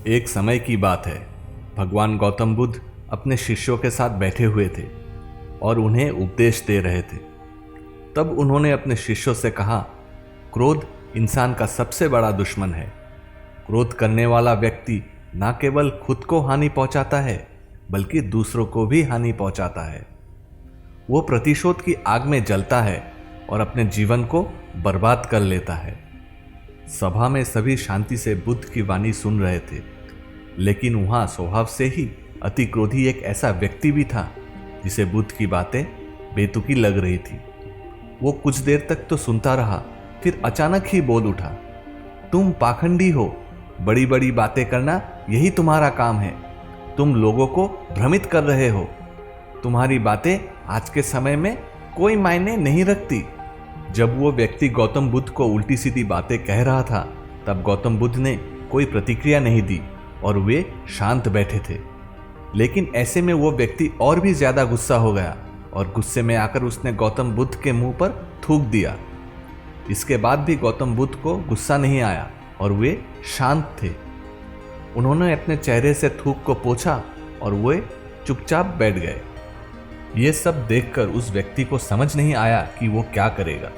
एक समय की बात है। भगवान गौतम बुद्ध अपने शिष्यों के साथ बैठे हुए थे और उन्हें उपदेश दे रहे थे। तब उन्होंने अपने शिष्यों से कहा, क्रोध इंसान का सबसे बड़ा दुश्मन है। क्रोध करने वाला व्यक्ति न केवल खुद को हानि पहुंचाता है बल्कि दूसरों को भी हानि पहुंचाता है। वो प्रतिशोध की आग में जलता है और अपने जीवन को बर्बाद कर लेता है। सभा में सभी शांति से बुद्ध की वाणी सुन रहे थे, लेकिन वहां स्वभाव से ही अति क्रोधी एक ऐसा व्यक्ति भी था जिसे बुद्ध की बातें बेतुकी लग रही थी। वो कुछ देर तक तो सुनता रहा, फिर अचानक ही बोल उठा, तुम पाखंडी हो, बड़ी बड़ी बातें करना यही तुम्हारा काम है। तुम लोगों को भ्रमित कर रहे हो। तुम्हारी बातें आज के समय में कोई मायने नहीं रखती। जब वो व्यक्ति गौतम बुद्ध को उल्टी सीधी बातें कह रहा था, तब गौतम बुद्ध ने कोई प्रतिक्रिया नहीं दी और वे शांत बैठे थे। लेकिन ऐसे में वो व्यक्ति और भी ज्यादा गुस्सा हो गया और गुस्से में आकर उसने गौतम बुद्ध के मुंह पर थूक दिया। इसके बाद भी गौतम बुद्ध को गुस्सा नहीं आया और वे शांत थे। उन्होंने अपने चेहरे से थूक को पोंछा और वे चुपचाप बैठ गए। ये सब देखकर उस व्यक्ति को समझ नहीं आया कि वो क्या करेगा।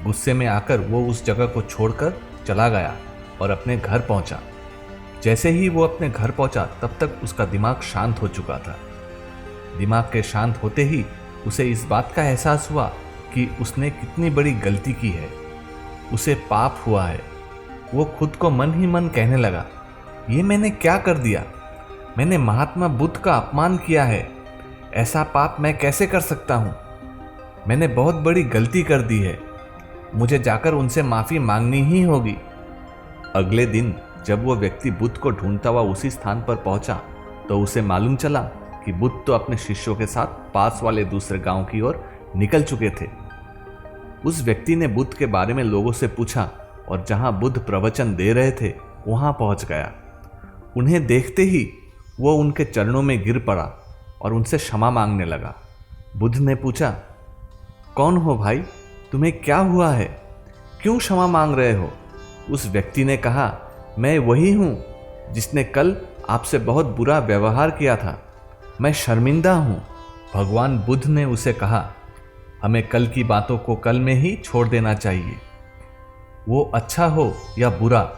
गुस्से में आकर वो उस जगह को छोड़कर चला गया और अपने घर पहुंचा। जैसे ही वो अपने घर पहुंचा, तब तक उसका दिमाग शांत हो चुका था। दिमाग के शांत होते ही उसे इस बात का एहसास हुआ कि उसने कितनी बड़ी गलती की है। उसे पाप हुआ है। वो खुद को मन ही मन कहने लगा, ये मैंने क्या कर दिया? मैंने महात्मा बुद्ध का अपमान किया है। ऐसा पाप मैं कैसे कर सकता हूँ? मैंने बहुत बड़ी गलती कर दी है। मुझे जाकर उनसे माफ़ी मांगनी ही होगी। अगले दिन जब वो व्यक्ति बुद्ध को ढूंढता हुआ उसी स्थान पर पहुंचा, तो उसे मालूम चला कि बुद्ध तो अपने शिष्यों के साथ पास वाले दूसरे गांव की ओर निकल चुके थे। उस व्यक्ति ने बुद्ध के बारे में लोगों से पूछा और जहां बुद्ध प्रवचन दे रहे थे वहां पहुंच गया। उन्हें देखते ही वो उनके चरणों में गिर पड़ा और उनसे क्षमा मांगने लगा। बुद्ध ने पूछा, कौन हो भाई? तुम्हें क्या हुआ है? क्यों क्षमा मांग रहे हो? उस व्यक्ति ने कहा, मैं वही हूँ जिसने कल आपसे बहुत बुरा व्यवहार किया था। मैं शर्मिंदा हूँ। भगवान बुद्ध ने उसे कहा, हमें कल की बातों को कल में ही छोड़ देना चाहिए। वो अच्छा हो या बुरा,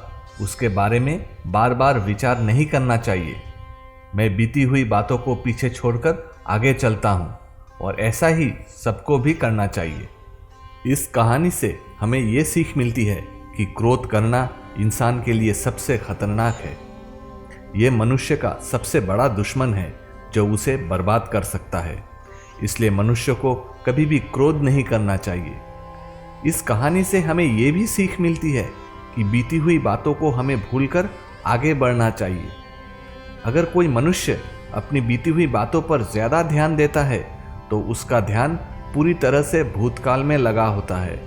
उसके बारे में बार बार विचार नहीं करना चाहिए। मैं बीती हुई बातों को पीछे छोड़कर आगे चलता हूँ और ऐसा ही सबको भी करना चाहिए। इस कहानी से हमें ये सीख मिलती है कि क्रोध करना इंसान के लिए सबसे खतरनाक है। ये मनुष्य का सबसे बड़ा दुश्मन है जो उसे बर्बाद कर सकता है। इसलिए मनुष्य को कभी भी क्रोध नहीं करना चाहिए। इस कहानी से हमें ये भी सीख मिलती है कि बीती हुई बातों को हमें भूलकर आगे बढ़ना चाहिए। अगर कोई मनुष्य अपनी बीती हुई बातों पर ज्यादा ध्यान देता है तो उसका ध्यान पूरी तरह से भूतकाल में लगा होता है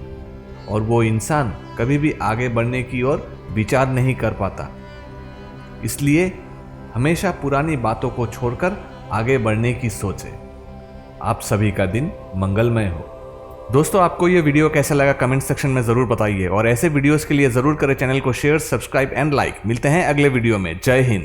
और वो इंसान कभी भी आगे बढ़ने की ओर विचार नहीं कर पाता। इसलिए हमेशा पुरानी बातों को छोड़कर आगे बढ़ने की सोचें। आप सभी का दिन मंगलमय हो। दोस्तों, आपको ये वीडियो कैसा लगा कमेंट सेक्शन में ज़रूर बताइए और ऐसे वीडियोस के लिए ज़रूर करें चैनल को शेयर, सब्सक्राइब एंड लाइक। मिलते हैं अगले वीडियो में। जय हिंद।